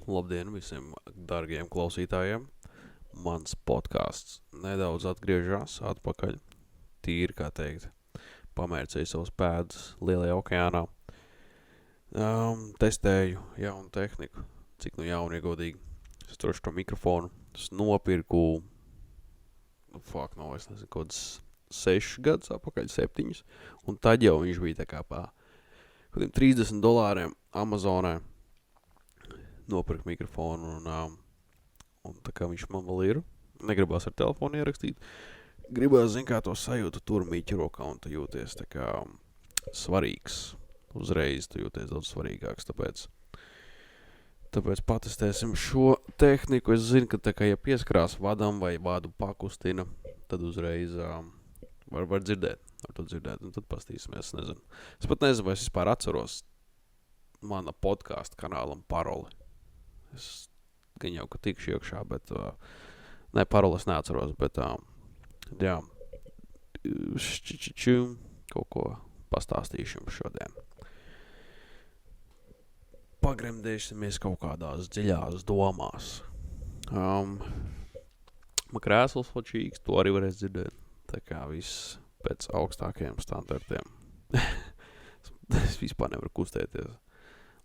Labdien visiem dargiem klausītājiem. Mans podcasts nedaudz atgriežas atpakaļ. Tīri, kā teikt, pamērcēju savus pēdus lielajā okeānā. Testēju jaunu tehniku, cik nu jaunu iegodīgi. Es trošu to mikrofonu. Es nopirku, es nezinu, kaut kāds 6 gadus atpakaļ, 7. Un tad jau viņš bija tā kā pā kādiem $30 Amazonē. Nopirku mikrofonu un tā kā viņš man vēl ir, negribās ar telefonu ierakstīt, gribās, kā to sajūtu tur mīķi rokā un tu jūties tā kā svarīgs. Uzreiz tu jūties daudz svarīgāks, tāpēc patestēsim šo tehniku. Es zinu, ka tā kā ja pieskarās vadam vai vādu pakustina, tad uzreiz var dzirdēt, un tad pastīsimies, nezinu. Es pat nezinu, vai es vispār atceros mana podcastu kanālam paroli. Es gan jau, ka tikšu iekšā, bet paroles neatceros, bet jā, kaut ko pastāstīšu jums šodien. Pagremdēsimies kaut kādās dziļās domās. Man krēsls fočīgs, to arī varēs dzirdēt, tā kā viss pēc augstākajiem standartiem. Es vispār nevaru kustēties,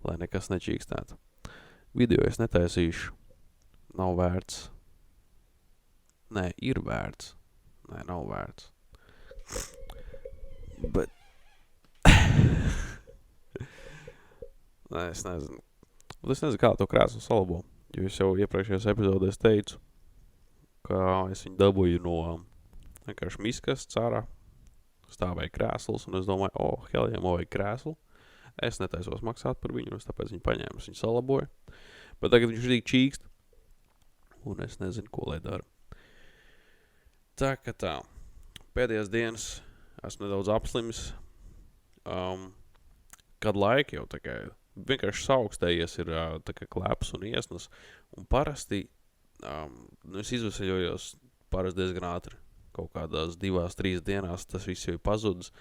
lai nekas nečīkstētu. Video es netaisīšu. Nav vērts. Nē, ir vērts. Nē, nav vērts. Bet... Nē, es nezinu. Bet es nezinu, kā to krēslu salabo. Jo es jau iepriekšējās epizodēs teicu, ka es viņu dabūju no vienkārši miskas cārā. Stāvēja krēsls, un es domāju, Helijam vajag krēslu. Es netaisos maksāt par viņu, un es tāpēc viņu paņēmu, viņu salaboju. Bet tagad viņš rīk čīkst, un es nezinu, ko lai dara. Tā, pēdējās dienas esmu nedaudz apslimis. Kad laika jau tā kā vienkārši saukstējies ir tā kā kleps un iesnas, un parasti es izveseļojos parasti diezgan ātri. Kaut kādās 2-3 dienās tas viss jau ir pazudis.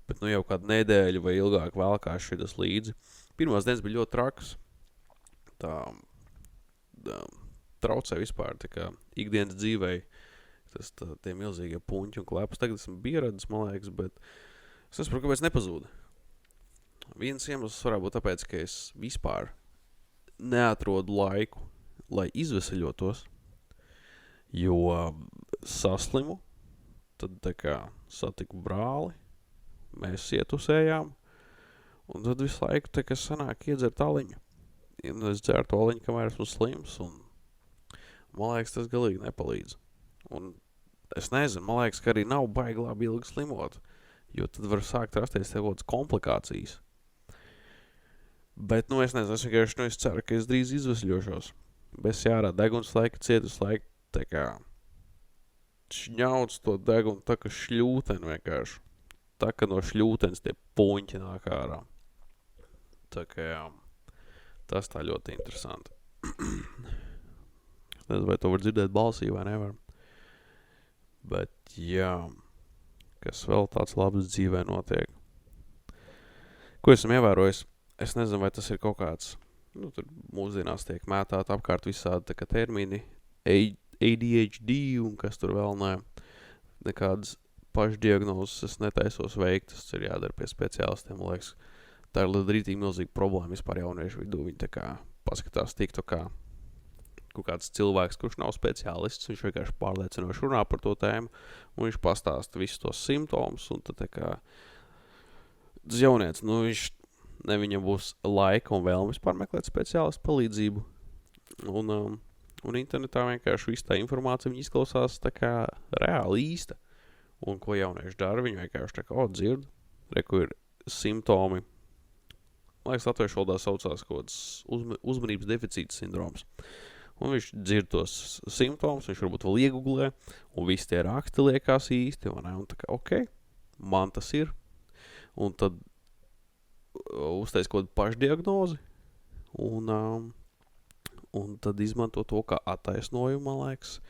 Bet nu jau kādu nedēļu vai ilgāk vēlkās šitas līdzi. Pirmās dienas bija ļoti trakas. Tā traucē vispār, tā kā ikdienas dzīvei. Tie milzīgie puņķi un klepas. Tagad esmu pieredzis, man liekas, bet es nesaprotu, kāpēc nepazūda. Viens iemesls varētu būt tāpēc, ka es vispār neatrodu laiku, lai izveseļotos, jo saslimu, tad tā kā satiku brāli. Mēs ietusējām, un tad visu laiku tā kā sanāk iedzert aliņu. Un es dzeru to aliņu, kamēr esmu slims, un man liekas, tas galīgi nepalīdz. Un es nezinu, man liekas, ka arī nav baigi labi ilgi slimot, jo tad var sākt rasties tev kādas komplikācijas. Bet, es nezinu, es vienkārši es ceru, ka es drīz izvesļošos. Bez jārā deguns laika, cietus laika, tā kā šņauc to degunu, tā kā šļūteni vienkārši. Tā kā no šļūtens tie puņķi nāk ārā. Tā kā jā, tas tā ļoti interesanti. Es nezinu, vai to var dzirdēt balsī vai nevar. Bet jā, kas vēl tāds labs dzīvē notiek. Ko esam ievērojis? Es nezinu, vai tas ir kaut kāds, tur mūsdienās tiek mētāt apkārt visādi tā kā termini, ADHD un kas tur vēl nekādas pašdiagnozes es netaisos veikt, tas ir jādara pie speciālistiem, man liekas, tā ir rītīgi milzīga problēma vispār jauniešu vidū, viņi tā kā paskatās tiktu kā kaut kāds cilvēks, kurš nav speciālists, viņš vienkārši pārliecinoši runā par to tēmu, un viņš pastāsta visus tos simptomus, un tad tā kā tas jaunieci, viņam būs laika un vēlme vispār meklēt speciālistu palīdzību, un internetā vienkārši visu tā informācija viņa izklausās tā kā reāli īsta. Un ko jaunieši dara, viņi vienkārši tā kā, dzird, reku ir simptomi. Man liekas, latviešu valodā saucās kaut kāds uzmanības deficīta sindroms. Un viņš dzird tos simptomus, viņš varbūt vēl iegooglē, un visi tie raksti liekas īsti, un tā kā, man tas ir. Un tad uztais kaut kādu pašdiagnozi, un tad izmanto to kā attaisnojumu, man liekas,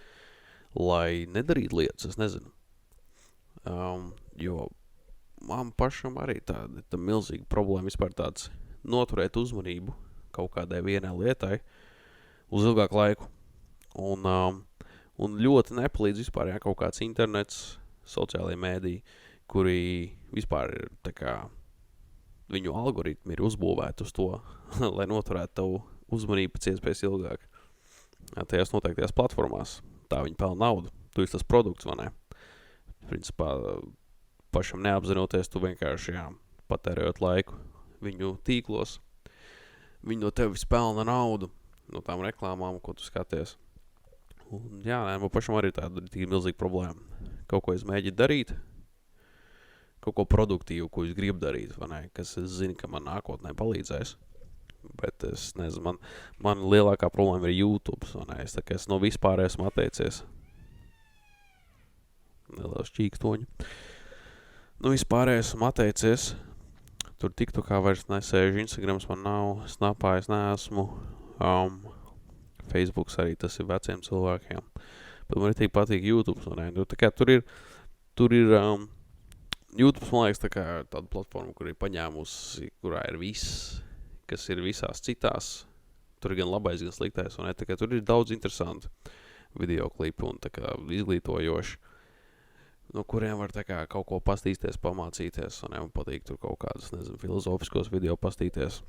lai nedarītu lietas, es nezinu. Jo man pašam arī tāda milzīga problēma vispār tāds noturēt uzmanību kaut kādai vienai lietai, uz ilgāku laiku. Un ļoti nepalīdz vispār, ja kaut kāds internets, sociālajie mēdī, kuri vispār ir tā kā, viņu algoritmi ir uzbūvēti uz to, lai noturētu tavu uzmanību pēc iespējas ilgāk. Tajās noteiktajās platformās. Tā viņi pelna naudu. Tu esi tas produkts, vai ne? Principā, pašam neapzinoties, tu vienkārši, patērējot laiku viņu tīklos. Viņi no tevis pelna naudu, no tām reklāmām, ko tu skaties. Un man pašam arī tāda milzīga problēma. Kaut ko es mēģinu darīt, kaut ko produktīvu, ko es gribu darīt, vai ne? Kas es zinu, ka man nākotnē palīdzēs. Bet es nezinu, man lielākā problēma ir YouTube, vai ne? Es no vispār esmu atteicies. Neliels čīkstoņi. Nu, vispār esmu atteicies. Tur TikTokā vairs nesēžu, Instagrams man nav, Snapā es neesmu. Facebooks arī tas ir veciem cilvēkiem. Bet man arī patīk YouTube, vai ne? Tā kā tur ir YouTube, man liekas, tā kā tāda platforma, kur ir paņēmusi, kurā ir viss, kas ir visās citās. Tur ir gan labais, gan sliktais, un tā kā tur ir daudz interesanti videoklipi un tā kā izglītojoši, no kuriem var tā kā kaut ko pastīties, pamācīties, un man patīk tur kaut kādus, filozofiskos video pastīties.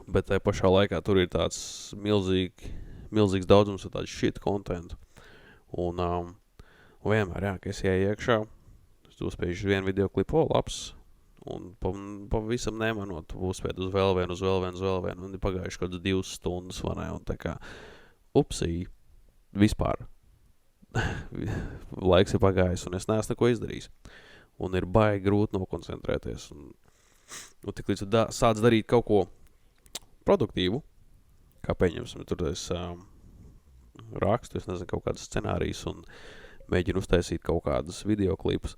Bet tajā pašā laikā tur ir tāds milzīgs daudzums un tāds shit content. Un vienmēr, ka es ieju iekšā, es uzspēju vienu videoklipu, labs, un pavisam nemanot, uzspēt uz vēl vienu, un ir pagājuši kādas 2 stundas, vai ne, un tā kā, upsī, vispār, laiks ir pagājis, un es neesmu neko izdarījis, un ir baigi grūti nokoncentrēties, un tik līdz sāc darīt kaut ko produktīvu, kā pieņemsim, tur es rakstu, es nezinu, kaut kādas scenārijas, un mēģinu uztaisīt kaut kādas videoklipus.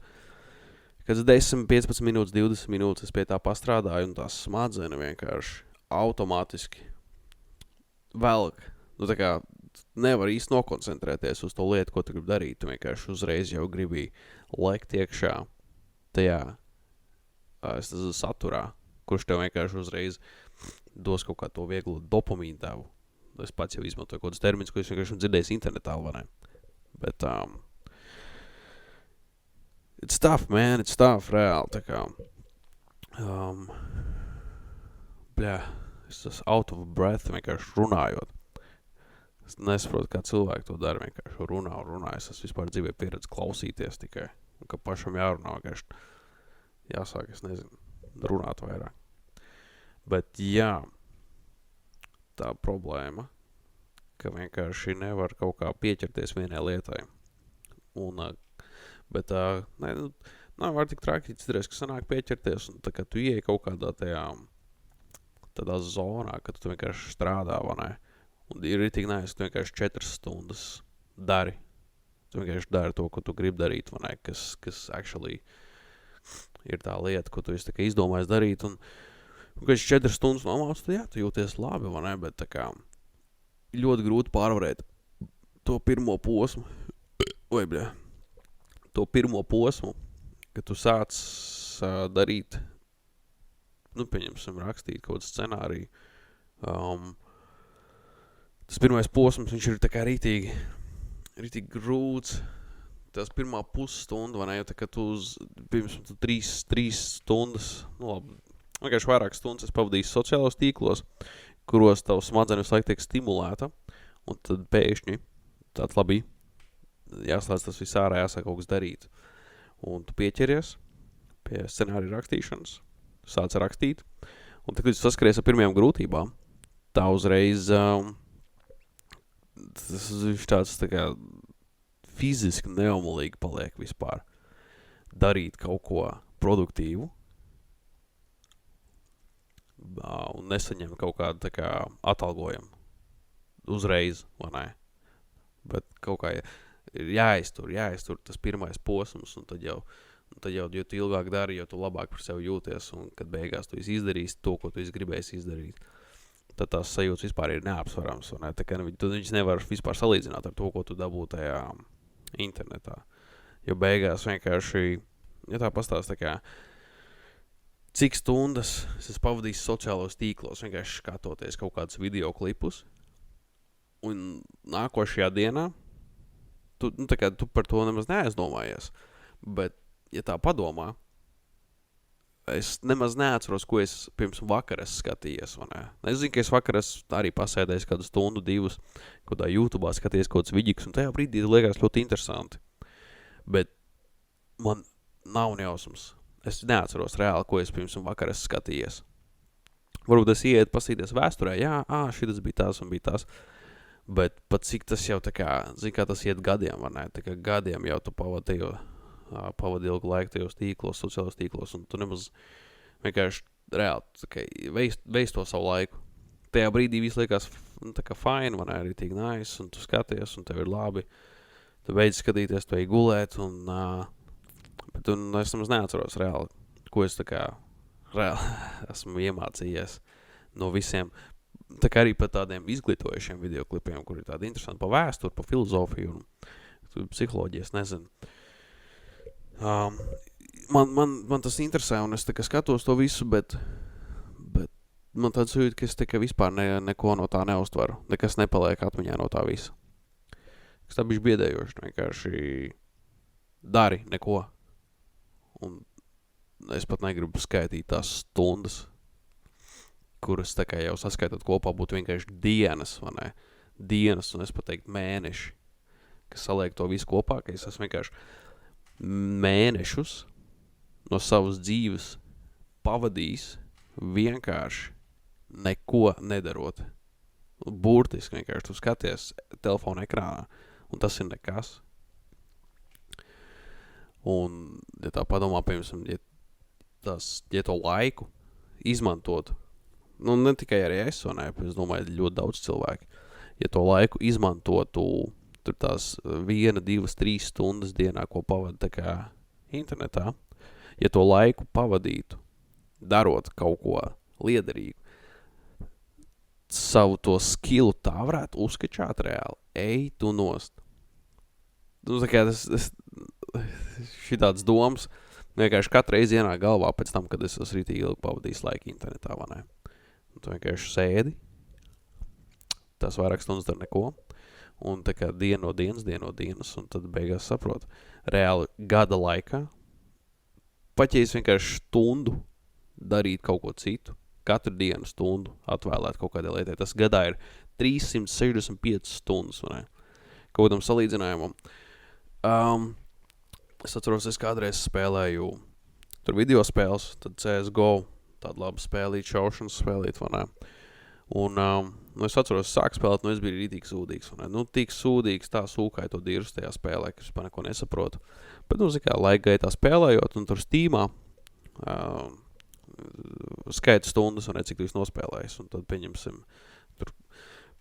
Kad 10, 15 minūtes, 20 minūtes es pie tā pastrādāju, un tās smadzenes vienkārši automātiski velk. Nu, tā kā nevar īsti nokoncentrēties uz to lietu, ko tu gribi darīt. Tu vienkārši uzreiz jau gribi lekt iekšā tajā saturā, kurš tev vienkārši uzreiz dos kaut kā to vieglu dopamīnu devu. Es pats jau izmantoju kaut kādus terminus, ko es vienkārši dzirdējis internetā, vai ne? Bet it's tough, man, it's tough, reāli, tā kā, es esmu out of breath vienkārši runājot. Es nesaprotu, kā cilvēki to dara, vienkārši runā. Es esmu vispār dzīvē pieredzi klausīties tikai, un ka pašam jārunā, vienkārši jāsāk, es nezinu, runāt vairāk. Bet tā problēma, ka vienkārši nevar kaut kā pieķerties vienai lietai. Un bet var tik traki izdarēs, ka sanāk pieķerties, un tā kā tu ieej kaut kādā tādā zonā, ka tu vienkārši strādā, vai ne? Un ir tik nice, ka tu vienkārši 4 stundas dari. Tu vienkārši dari to, ko tu gribi darīt, vai ne? Kas actually ir tā lieta, ko tu esi tā kā izdomājis darīt, un kad 4 stundas nomāc, tad tu jūties labi, vai ne? Bet tā kā ļoti grūti pārvarēt to pirmo posmu. To pirmo posmu, kad tu sāc darīt, pieņemsim, rakstīt kaut kādu scenāriju. Tas pirmais posms, viņš ir tā kā rītīgi grūts. Tas pirmā pusstunda, vai ne, jo tā kā tu 3 stundas, labi, vienkārši vairāk stundas es pavadīju sociālos tīklos, kuros tavu smadzenes visu laiku tiek stimulēta, un tad pēkšņi tāds labi, jāslēdz tas viss ārā, jāsāk kaut kas darīt. Un tu pieķeries pie scenārija rakstīšanas, sāc rakstīt, un tad, kad tu saskaries ar pirmajām grūtībām, tā uzreiz tas tāds tā kā fiziski neomulīgi paliek vispār darīt kaut ko produktīvu un nesaņem kaut kādu tā kā atalgojumu uzreiz, vai ne? Bet kaut kā ir jāiztur tas pirmais posms, un tad jau, jo tu ilgāk dari, jo tu labāk par sevi jūties, un kad beigās tu izdarīsi to, ko tu gribēsi izdarīt, tad tās sajūtas vispār ir neapsvarams, un tā kā tu viņus nevar vispār salīdzināt ar to, ko tu dabū tajā internetā. Jo beigās vienkārši, ja tā pastāst tā kā, cik stundas es pavadīju sociālos tīklos, vienkārši skatoties kaut kādus videoklipus, Un nākošajā dienā tu par to nemaz neaizdomājies. Bet, ja tā padomā, es nemaz neatceros, ko es pirms vakar esmu skatījies. Es zinu, ka es vakar esmu arī pasēdējis kādu stundu, divas, kādā YouTube'ā skatījies kaut kāds vidīgs, un tajā brīdī liekas ļoti interesanti. Bet man nav nejausmas. Es neatceros reāli, ko es pirms vakar esmu skatījies. Varbūt es ieiet pasīties vēsturē, šitas bija tās un bija tās. Bet pat cik tas jau tā kā, zini, kā tas iet gadiem, vai ne? Tā kā gadiem jau tu pavadi ilgu laiku tajos tīklos, sociālos tīklos, un tu nemaz vienkārši reāli tā kā veist to savu laiku. Tajā brīdī viss liekas tā kā fine, vai ne? Arī tik nice, un tu skaties, un tev ir labi. Tu beidz skatīties, tu ej gulēt, bet es nemaz neatceros reāli, ko es tā kā reāli esmu iemācījies no visiem. Tā kā arī par tādiem izglītojušiem videoklipiem, kur ir tādi interesanti pa vēsturi, pa filozofiju un psiholoģiju, es nezinu. Man tas interesē, un es tā kā skatos to visu, bet man tāds jūt, ka es tā kā vispār neko no tā neuztveru. Nekas nepaliek atmiņā no tā visa. Tas tā bišķi biedējoši, vienkārši dari neko. Un es pat negribu skaitīt tās stundas, kuras tā kā jau saskaitot kopā būtu vienkārši dienas, vai ne? Dienas, un es pat teiktu mēneši, kas saliek to visu kopā, ka es esmu vienkārši mēnešus no savas dzīves pavadījis vienkārši neko nedarot. Burtiski vienkārši tu skaties telefona ekrānā, un tas ir nekas. Un, ja tā padomā, piemēram, ja to laiku izmantot, ne tikai arī es domāju, ļoti daudz cilvēki, ja to laiku izmantotu, tur tās 1, 2, 3 stundas dienā, ko pavada tā kā internetā, ja to laiku pavadītu, darot kaut ko liederīgu, savu to skillu tā varētu uzskačāt reāli, ej tu nost. Tā kā šitāds domas vienkārši katru reizi ienāk galvā pēc tam, kad es esmu rītīgi ilgi pavadījis laiku internetā, vai ne? Un tu vienkārši sēdi, tās vairāk stundas dar neko, un tā kā diena no dienas, un tad beigās saprotu. Reāli gada laikā, pat ja es vienkārši stundu darīt kaut ko citu, katru dienu stundu atvēlēt kaut kādai lietai, tas gadā ir 365 stundas, vai ne? Kaut kādam salīdzinājumam. Es atceros, es kādreiz spēlēju tur video spēles, tad CSGO, tāda laba spēlīt, šaušanas spēlīt, vai ne? Un es atceros, sāku spēlēt, es biju rītīgi sūdīgs, vai ne? Tik sūdīgs, tā sūkāja to dirus tajā spēlē, ka es par neko nesaprotu. Bet, kā laika gaitā spēlējot, un tur Steamā skaita stundas, un cik tu esi nospēlējis, un tad pieņemsim tur,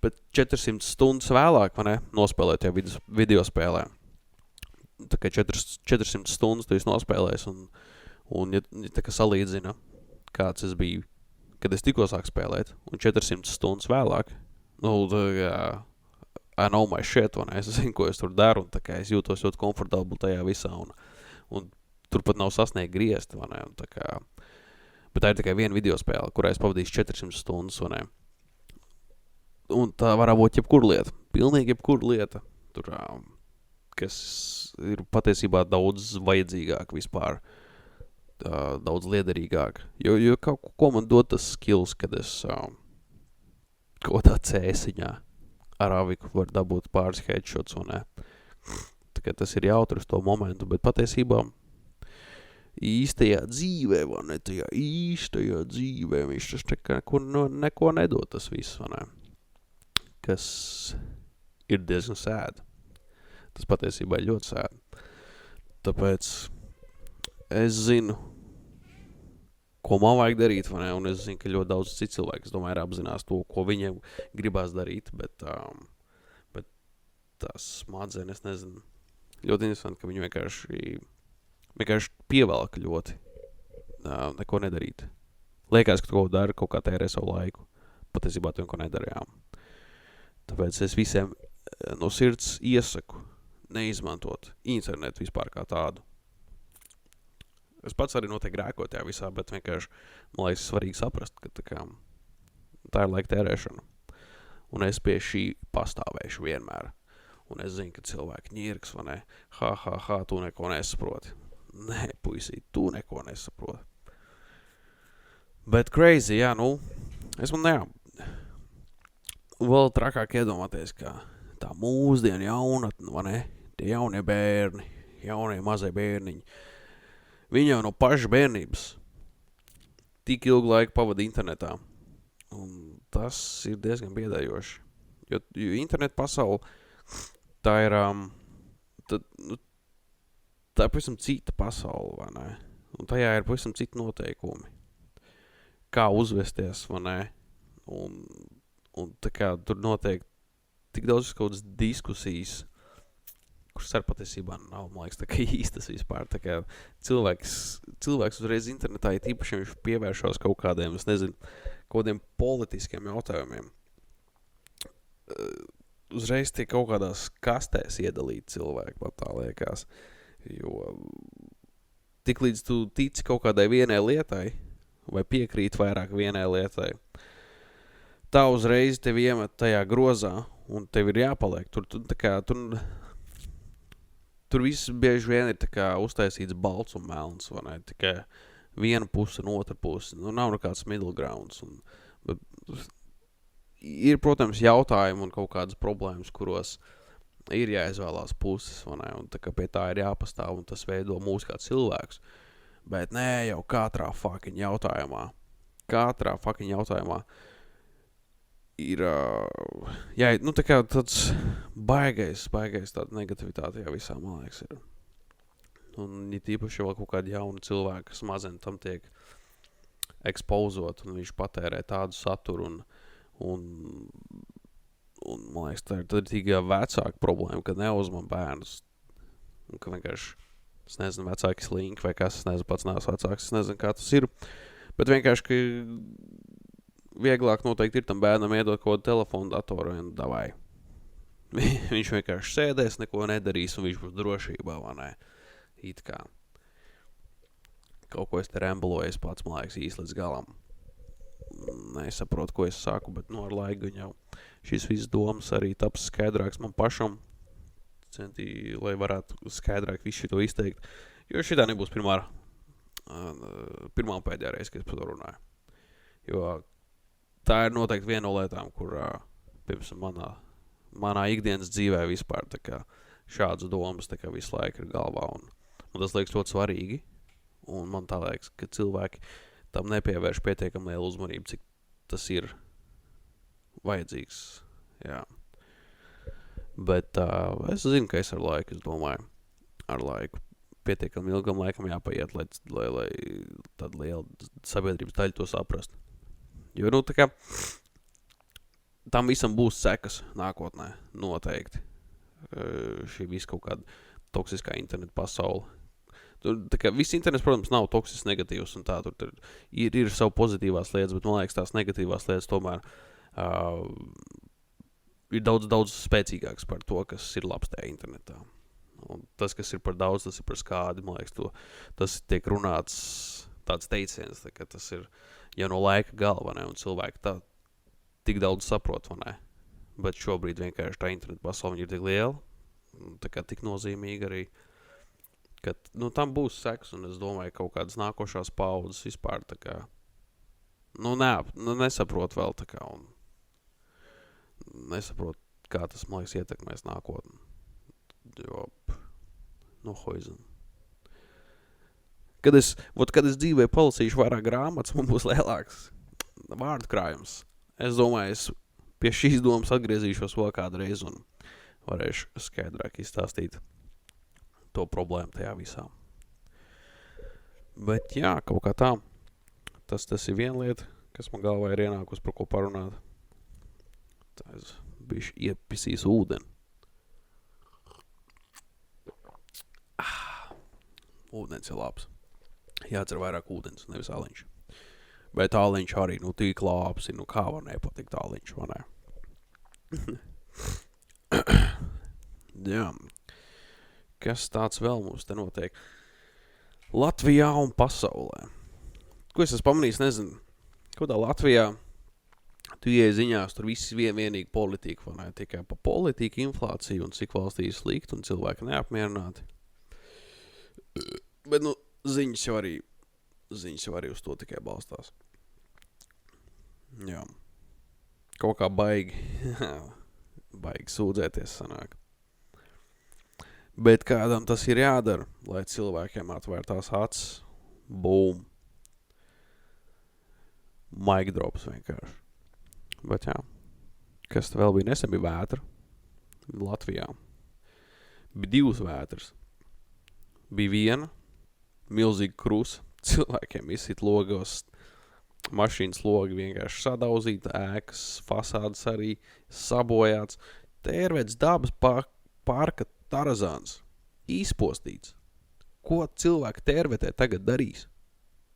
bet 400 stundas vēlāk, vai ne, nospēlēt tajā video spēlē. Tā kā 400 stundas tu esi nospēlējis, un ja tā kā salīdzina, kāds es biju, kad es tikko sāku spēlēt, un 400 stundas vēlāk, I know my shit, vai ne, es zinu, ko es tur daru, un tā kā es jūtos ļoti komfortabli tajā visā, un tur pat nav sasniegt griezti, vai ne, un tā kā, bet tā ir tikai viena video spēle, kurā es pavadīšu 400 stundas, vai ne, un tā var būt jebkura lieta, pilnīgi jebkura lieta, tur, kas ir patiesībā daudz vajadzīgāk vispār, daudz liederīgāk. Jo kaut ko man dod tas skills, kad es kaut tā cēsiņā ar aviku var dabūt pāris headshots, vai ne? Tā kā tas ir jautri uz to momentu, bet patiesībā īstajā dzīvē, vai ne? Tajā īstajā dzīvē viņš tas tā kā neko nedod tas viss, vai ne? Kas ir diezgan sad. Tas patiesībā ir ļoti sēdi. Tāpēc es zinu, ko man vajag darīt, vai ne? Un es zinu, ka ļoti daudz citu cilvēku, es domāju, ir apzinās to, ko viņiem gribās darīt, bet tās smadzenes, es nezinu, ļoti interesanti, ka viņi vienkārši pievelk ļoti neko nedarīt. Liekas, ka tu kaut dari, kaut kā tērē savu laiku. Patiesībā tu neko nedarījām. Tāpēc es visiem no sirds iesaku neizmantot internetu vispār kā tādu. Es pats arī noteikti grēkoju tajā visā, bet vienkārši, man liekas, svarīgi saprast, ka tā ir laika tērēšana. Un es pie šī pastāvēšu vienmēr. Un es zinu, ka cilvēki ņirks, vai ne? Ha, tu neko nesaproti. Nē, puisīt, tu neko nesaproti. Bet crazy, jā, nu, vēl trakāk iedomāties, ka tā mūsdienu jaunatne, vai ne? Tie jaunie bērni, jaunie mazie bērniņi, viņi jau no paša bērnības tik ilgu laiku pavada internetā. Un tas ir diezgan biedējoši. Jo internet pasaule, tā ir, tā ir pavisam cita pasaule, vai ne? Un tajā ir pavisam citi noteikumi. Kā uzvesties, vai ne? Un tā kā tur notiek tik daudz kaut kādas diskusijas, kuras ar patiesībā nav, man liekas, tā kā īstas vispār. Tā kā cilvēks uzreiz internetā, ja tīpaši viņš pievēršos kaut kādiem, es nezinu, kaut kādiem politiskiem jautājumiem. Uzreiz tiek kaut kādās kastēs iedalīt cilvēki, pat tā liekas. Jo tik līdz tu tici kaut kādai vienai lietai, vai piekrīt vairāk vienai lietai, tā uzreiz tevi iemet tajā grozā, un tev ir jāpaliek. Tur viss bieži vien ir tā kā uztaisīts balts un melns, vai ne? Tikai viena puse un otra puse. Nu, nav nekāds middle grounds. Bet ir, protams, jautājumi un kaut kādas problēmas, kuros ir jāizvēlās puses, vai ne? Un tā kā pie tā ir jāpastāv, un tas veido mūs kā cilvēks. Bet nē, jau katrā fucking jautājumā ir, nu tā kā tāds baigais tāda negativitāte jā visā, man liekas, ir. Un ja tīpaši vēl kaut kādi jauni cilvēki, kas mazen tam tiek ekspozot, un viņš patērē tādu saturu, un man liekas, tā ir tikai vecāka problēma, kad neuzman bērnus, un ka vienkārši, es nezinu, vecāki slink, vai kas, es nezinu, pats neesmu vecāks, es nezinu, kā tas ir, bet vienkārši, ka vieglāk noteikti ir tam bērnam iedot kaut kādu telefonu datoru un davai. Viņš vienkārši sēdēs, neko nedarīs un viņš būs drošībā, vai ne? It kā. Kaut ko es te remboloju, pats, man liekas, īsti līdz galam. Nesaprotu, ko es saku, bet ar laiku jau šīs visas domas arī taps skaidrāks man pašam. Centīju, lai varētu skaidrāk visu šito izteikt. Jo šitā nebūs pirmā un pēdējā reize, kad es par to runāju. Jo tā ir noteikti viena no lietām, kur, piemēram, manā ikdienas dzīvē vispār tā kā šādas domas tā kā visu laiku ir galvā. Un tas liekas ļoti svarīgi. Un man tā liekas, ka cilvēki tam nepievērš pietiekam lielu uzmanību, cik tas ir vajadzīgs. Jā. Bet es zinu, ka es ar laiku pietiekam ilgam laikam jāpaiet, lai tāda liela sabiedrības daļa to saprast. Jo, nu, tā kā tam visam būs sekas nākotnē, noteikti. Šī viss kaut kāda toksiskā interneta pasaule. Tā kā viss internets, protams, nav toksisks, negatīvs un tā, tur ir savu pozitīvās lietas, bet man liekas, tās negatīvās lietas tomēr ir daudz spēcīgāks par to, kas ir labs tajā internetā. Un tas, kas ir par daudz, tas ir par skādi, man liekas, tas tiek runāts tāds teiciens, tā, ka tas ir jau no laika galva, ne, un cilvēki tā tik daudz saprot, vai ne? Bet šobrīd vienkārši tā interneta pasaule ir tik liela, tā kā tik nozīmīga arī, ka, nu, tam būs seks, un es domāju, kaut kādas nākošās paudzes vispār, tā kā, nesaprot vēl, tā kā, un nesaprot, kā tas, man liekas, ietekmēs nākotni. Jo, hoizin. Kad es dzīvē palasīšu vairāk grāmatas, man būs lielāks vārdu krājums. Es domāju, es pie šīs domas atgriezīšos vēl kādu reizi un varēšu skaidrāk izstāstīt to problēmu tajā visā. Bet jā, kaut kā tā. Tas ir viena lieta, kas man galvā ir ienākus, par ko parunāt. Tā es bišķi iepisīs ūdeni. Ūdens ir labs. Jācer vairāk ūdens, nevis āliņš. Bet āliņš arī, tik labs ir, kā var nepatikt āliņš, vai ne? Jā. Kas tāds vēl mums te notiek? Latvijā un pasaulē. Ko es esmu pamanījis, nezinu. Kādā Latvijā Tu ieej ziņās, tur viss vienīgi politika, vai ne? Tikai pa politiku, inflāciju un cik valstī ir slikti un cilvēki neapmierināti. Bet, ziņas jau arī uz to tikai balstās. Jā. Kaut kā baigi sūdzēties sanāk. Bet kādam tas ir jādara, lai cilvēkiem atvērtās acis. Boom. Mic drops vienkārši. Bet jā. Kas vēl bija nesen bija vētra Latvijā. Bija 2 vētras. Bija viena milzīga krusa. Cilvēkiem izsit logos, mašīnas logi vienkārši sadauzīta, ēkas, fasādes arī sabojāts. Tērvets dabas parka Tarazāns. Izpostīts. Ko cilvēki tērvetē tagad darīs?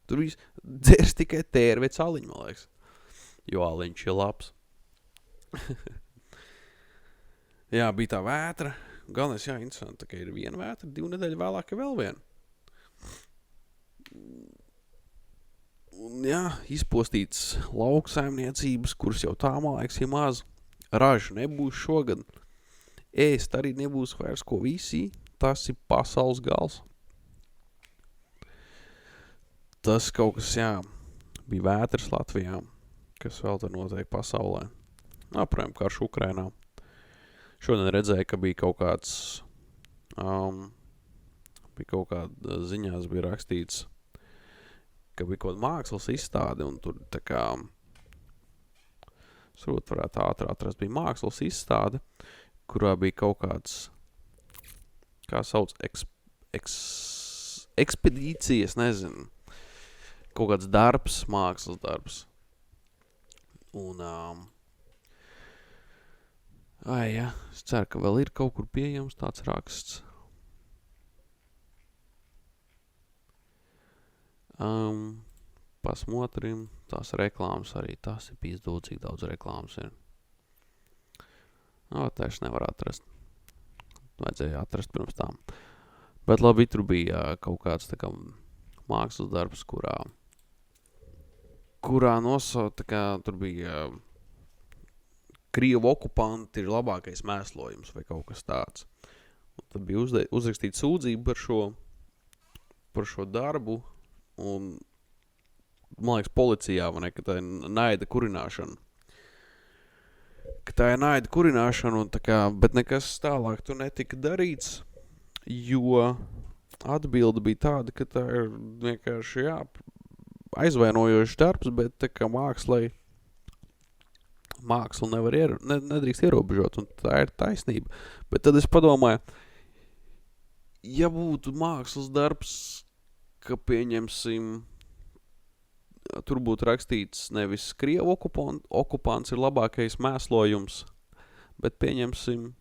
Tur viss dzers tikai tērvets aliņu, man liekas. Jo aliņš ir labs. Jā, bija tā vētra. Galvenais, jā, interesanti, ka ir viena vētra, 2 nedēļu vēlāk ir vēl viena. Un jā, izpostīts lauksaimniecības, kuras jau tā, man liekas, ir maz. Raža nebūs šogad. Ēst arī nebūs vairs ko visi. Tas ir pasaules gals. Tas kaut kas, jā, bija vētras Latvijā, kas vēl te notiek pasaulē. Protams, karš Ukrainā. Šodien redzēju, ka bija kaut kāds, ziņās bija rakstīts, ka bija kaut kāda mākslas izstāde, un tur tā kā, varētu ātri atrast, bija mākslas izstāde, kurā bija kaut kāds, kā sauc, ekspedīcijas, nezinu, kaut kāds darbs, mākslas darbs. Un, jā, es ceru, ka vēl ir kaut kur pieejams tāds raksts. Pasmotrim, tās reklāmas arī, tas ir pīzdūt, cik daudz reklāmas ir. Tieši nevar atrast. Vajadzēja atrast pirms tām. Bet labi, tur bija kaut kāds tā kā mākslas darbs, kurā nosaukt, tā kā tur bija Krievu okupanti ir labākais mēslojums vai kaut kas tāds. Un tad bija uzrakstīta sūdzība par šo darbu un, man liekas, policijā, vai ne, ka tā ir naida kurināšana. Un tā kā, bet nekas tālāk tur netika darīts, jo atbilde bija tāda, ka tā ir vienkārši, jā, aizvainojošs darbs, bet tā kā mākslu nedrīkst ierobežot, un tā ir taisnība. Bet tad es padomāju, ja būtu mākslas darbs, ka pieņemsim, tur būtu rakstīts nevis Krievu okupants ir labākais mēslojums, bet pieņemsim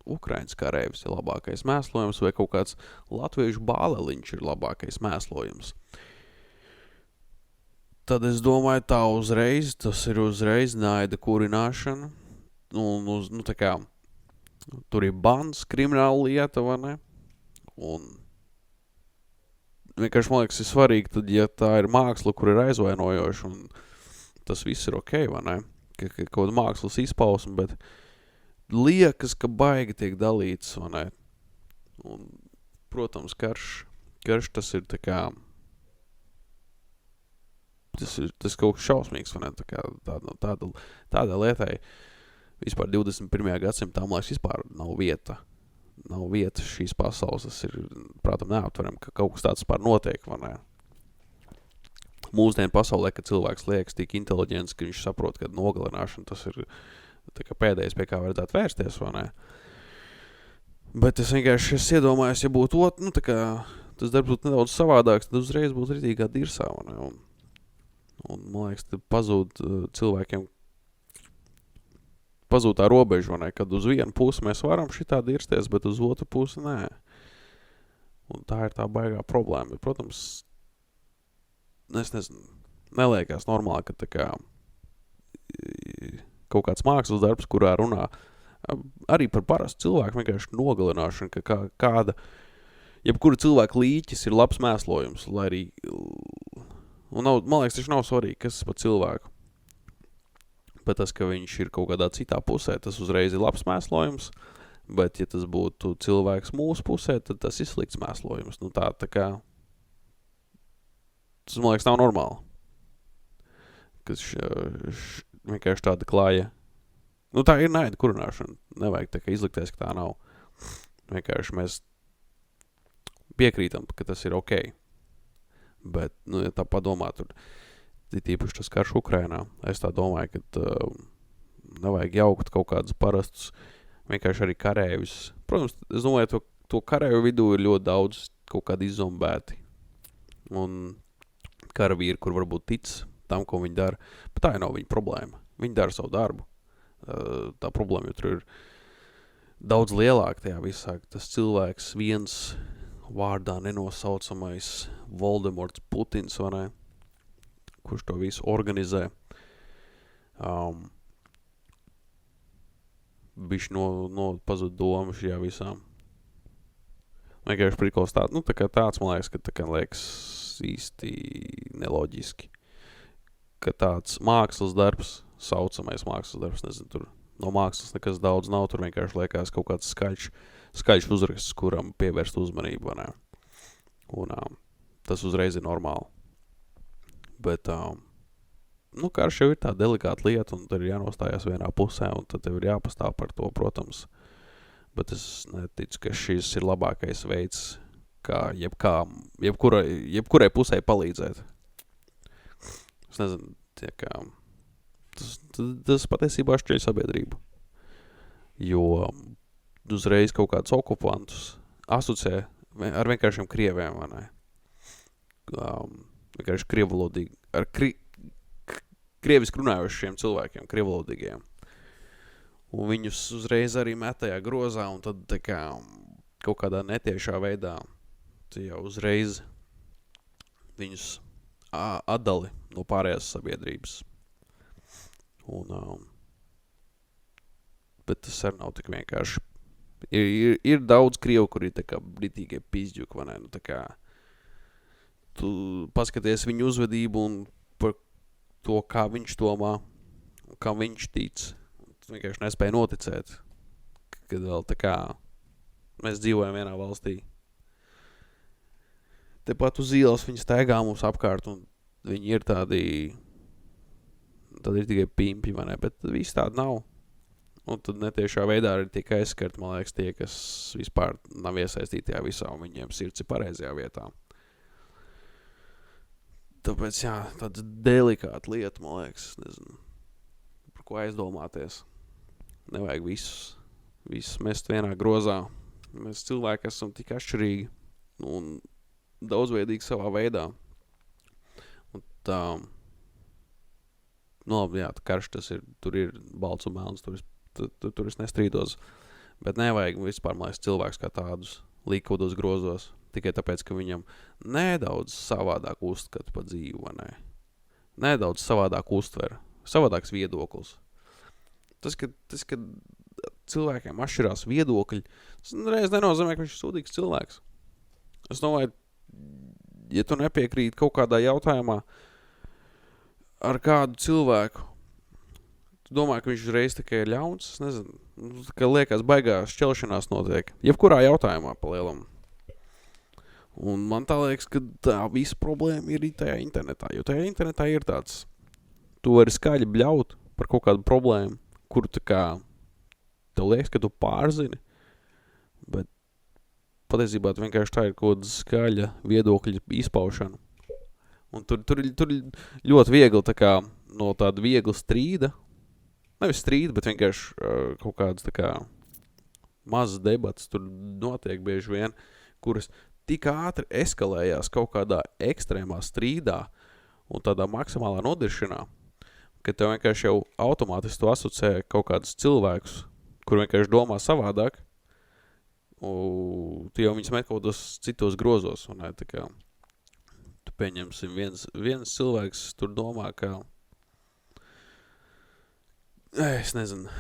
Ukrainas kareivis ir labākais mēslojums, vai kaut kāds latviešu bāleliņš ir labākais mēslojums. Tad es domāju, tas ir uzreiz naida kurināšana. Un, tā kā, tur ir bans, krimināla lieta, vai ne? Un vienkārši, man liekas, ir svarīgi, tad, ja tā ir māksla, kur ir aizvainojoša, un tas viss ir ok, vai ne? Ka kaut kāda mākslas izpausme, bet liekas, ka baigi tiek dalīts, vai ne? Un, protams, karš tas ir tā kā, tas kaut kas šausmīgs, vai ne? Tā kā tāda lietai vispār 21. gadsimtā, man liekas, vispār nav vieta šīs pasaules. Tas ir, prātam, neaptveram, ka kaut kas tāds vispār notiek, vai ne? Mūsdienu pasaulē, kad cilvēks liekas tik inteliģents, ka viņš saprot, ka nogalināšana tas ir tā kā pēdējais, pie kā vajadzētu vērsties, vai ne? Bet es vienkārši iedomājos, ja būtu tā kā tas darbs būtu nedaudz savādāks, tad uzreiz būtu ritīgā dirsā, vai ne? Un man liekas, tad cilvēkiem pazūd tā robeža, vai ne? Kad uz vienu pusi mēs varam šitā dirsties, bet uz otru pusi nē. Un tā ir tā baigā problēma. Bet, protams, es nezinu, neliekās normāli, ka tā kā kaut kāds mākslas darbs, kurā runā arī par parastu cilvēku vienkārši nogalināšanu, ka kāda, jebkura cilvēka līķis ir labs mēslojums, lai arī, un nav, man liekas, taču nav svarīgi, kas par cilvēku. bet tas, ka viņš ir kaut kādā citā pusē, tas uzreiz ir labs mēslojums, bet ja tas būtu cilvēks mūsu pusē, tad tas ir slikts mēslojums. Nu tā kā, tas, man liekas, nav normāli. Kas vienkārši tāda klāja. Nu tā ir naida kurināšana. Nevajag tā kā izlikties, ka tā nav. Vienkārši mēs piekrītam, ka tas ir ok. Bet, nu, ja tā padomā, tur ir tīpaši tas karš Ukrainā. Es tā domāju, ka nevajag jaukt kaut kādus parastus, vienkārši arī karēvis. Protams, es domāju, to karēju vidū ir ļoti daudz kaut kādi izzombēti. Un karavīri, kur varbūt tic tam, ko viņi dara. Bet tā jau nav viņa problēma. Viņi dara savu darbu. Tā problēma jau tur ir daudz lielāka tajā visā. Tas cilvēks viens vārdā nenosaucamais Voldemorts Putins, vai ne? Kurš to visu organizē. Bišķi pazud doma šajā visā. Vienkārši prikals tāds, nu tā kā tāds, man liekas, ka tā kā liekas īsti neloģiski. Ka tāds mākslas darbs, saucamais mākslas darbs, nezinu, tur no mākslas nekas daudz nav, tur vienkārši liekas kaut kāds skaļš uzraksts, kuram pievērst uzmanību, vai ne? Un tas uzreiz ir normāli. Bet, nu, karš jau ir tā delikāta lieta, un tad ir jānostājās vienā pusē, un tad tev ir jāpastāv par to, protams. Bet es neticu, ka šis ir labākais veids, kā jebkurai pusē palīdzēt. Es nezinu, tie kā... Tas patiesībā šķiļ sabiedrību. Jo uzreiz kaut kādus okupantus asociē ar vienkāršiem krieviem, vai ne? Vienkārši krievvalodīgi, ar krieviski runājošiem cilvēkiem, krievvalodīgiem. Un viņus uzreiz arī met tajā grozā, un tad tā kā kaut kādā netiešā veidā tu jau uzreiz viņus atdali no pārējās sabiedrības. Un, bet tas arī nav tik vienkārši. Ir daudz krievu, kur ir tā kā britīgie pizģuki, vai ne? Nu, tā kā tu paskaties viņu uzvedību un par to, kā viņš domā, un kā viņš tic. Tu vienkārši nespēja noticēt, kad vēl tā kā mēs dzīvojam vienā valstī. Tepat uz ielas viņi staigā mums apkārt, un viņi ir tādi... Tad ir tikai pimpi, vai ne? Bet viss tāda nav. Un tad netiešā veidā arī tiek aizskart, man liekas, tie, kas vispār nav iesaistīti tajā visā, un viņiem sirds ir pareizajā vietā. Tāpēc, jā, tāds delikāta lieta, man liekas, nezinu, par ko aizdomāties. Nevajag visus mest vienā grozā. Mēs cilvēki esam tik atšķirīgi un daudzveidīgi savā veidā. Un tā... Nu, labi, jā, karš tas ir, tur ir balts un melns, tur es nestrīdos. Bet nevajag vispār, man liekas, cilvēks kā tādus līkodos grozos, tikai tāpēc, ka viņam nedaudz savādāk uzskata pa dzīvi, vai ne? Nedaudz savādāk uztver, savādāks viedoklis. Tas, ka cilvēkiem atšķirās viedokļi, tas reiz nenozīmē, ka viņš ir sūdīgs cilvēks. Es domāju, ja tu nepiekrīt kaut kādā jautājumā, ar kādu cilvēku, tu domā, ka viņš reiz tikai ir ļauns, es nezinu, tā kā liekas baigā šķelšanās notiek, jebkurā jautājumā pa lielam. Un man tā liekas, ka tā visa problēma ir tajā internetā, jo tajā internetā ir tāds, tu vari skaļi bļaut par kaut kādu problēmu, kuru tā kā, tev liekas, ka tu pārzini, bet patiesībā vienkārši tā ir kaut kāda skaļa viedokļa izpaušana. Un tur ļoti viegli tā kā no tāda viegla strīda, nevis strīda, bet vienkārši kaut kādas tā kā mazas debatas tur notiek bieži vien, kuras tik ātri eskalējās kaut kādā ekstrēmā strīdā un tādā maksimālā nodiršanā, ka tev vienkārši jau automātiski tu asociē kaut kādus cilvēkus, kur vienkārši domā savādāk, un tu jau viņus met kaut kādos citos grozos, un tā kā pieņemsim, viens cilvēks tur domā, ka es nezinu,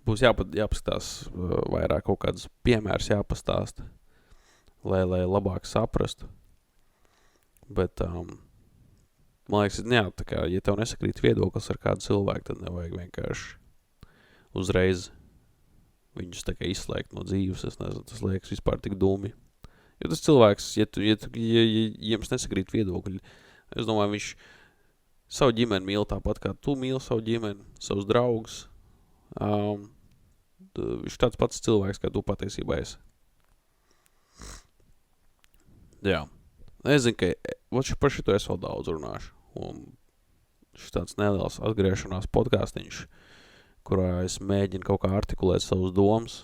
būs jāpaskatās vairāk kaut kādas piemērs jāpastāsta, lai labāk saprastu. Bet Man liekas, jā, tā kā, ja tev nesakrīt viedoklis ar kādu cilvēku, tad nevajag vienkārši uzreiz viņus tā kā izslēgt no dzīves. Es nezinu, tas liekas vispār tik dumi. Jo tas cilvēks, ja jums nesakrīt viedokļi, es domāju, viņš savu ģimeni mīl tāpat, kā tu mīli savu ģimeni, savus draugus. Viņš tāds pats cilvēks, kā tu patiesībā esi. Jā. Es zinu, ka par šito es vēl daudz runāšu. Un šis tāds neliels atgriešanās podcastiņš, kurā es mēģinu kaut kā artikulēt savus domas,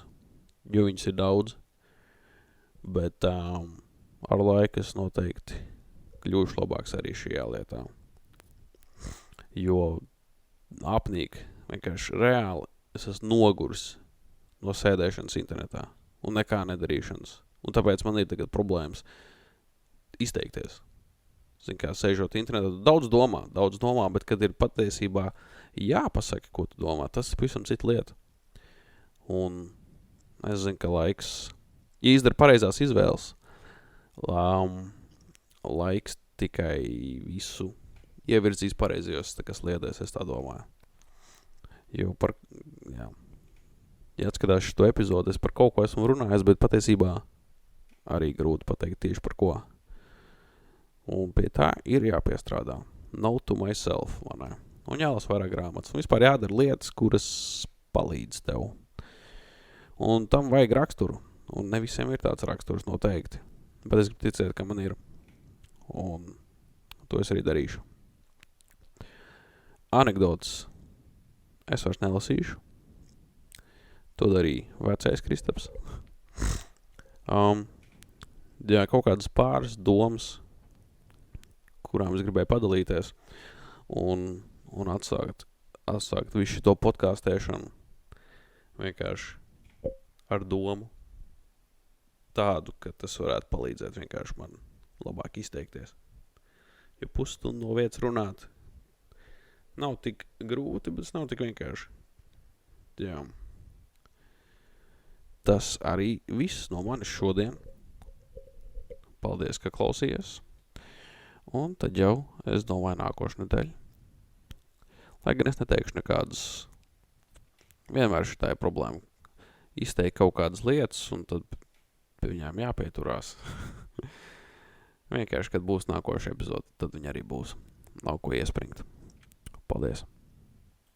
jo viņas ir daudz. Bet ar laiku es noteikti kļūšu labāks arī šajā lietā. Jo apnīk, vienkārši reāli es esmu noguris no sēdēšanas internetā un nekā nedarīšanas. Un tāpēc man ir tagad problēmas izteikties. Zin kā, sēžot internetā, daudz domā, bet kad ir patiesībā jāpasaka, ko tu domā, tas ir pavisam cita lieta. Un es zinu, ka laiks, ja izdara pareizās izvēles, laiks tikai visu ievirzīs pareizajos sliedēs, es tā domāju. Jo ja atskatās šo epizodu, es par kaut ko esmu runājis, bet patiesībā arī grūti pateikt tieši par ko. Un pie tā ir jāpiestrādā. Note to myself, manai. Un jālas vairāk grāmatas. Un vispār jādara lietas, kuras palīdz tev. Un tam vajag raksturu. Un ne visiem ir tāds raksturs noteikti. Bet es gribu ticēt, ka man ir. Un to es arī darīšu. Anekdotas es vairs nelasīšu. To darīja vecais Kristaps. Jā, kaut kādas pāris domas, kurām es gribēju padalīties un atsākt visu šito podkāstēšanu vienkārši ar domu tādu, ka tas varētu palīdzēt vienkārši man labāk izteikties. Jo pusstundu no vietas runāt nav tik grūti, bet tas nav tik vienkārši. Jā. Tas arī viss no manis šodien. Paldies, ka klausījies. Un tad jau, es domāju, nākošu nedēļu. Lai gan es neteikšu nekādas, vienmēr šitā ir problēma. Izteikt kaut kādas lietas, un tad pie viņām jāpieturās. Vienkārši, kad būs nākoša epizode, tad viņi arī būs. Nav ko iespringt. Paldies.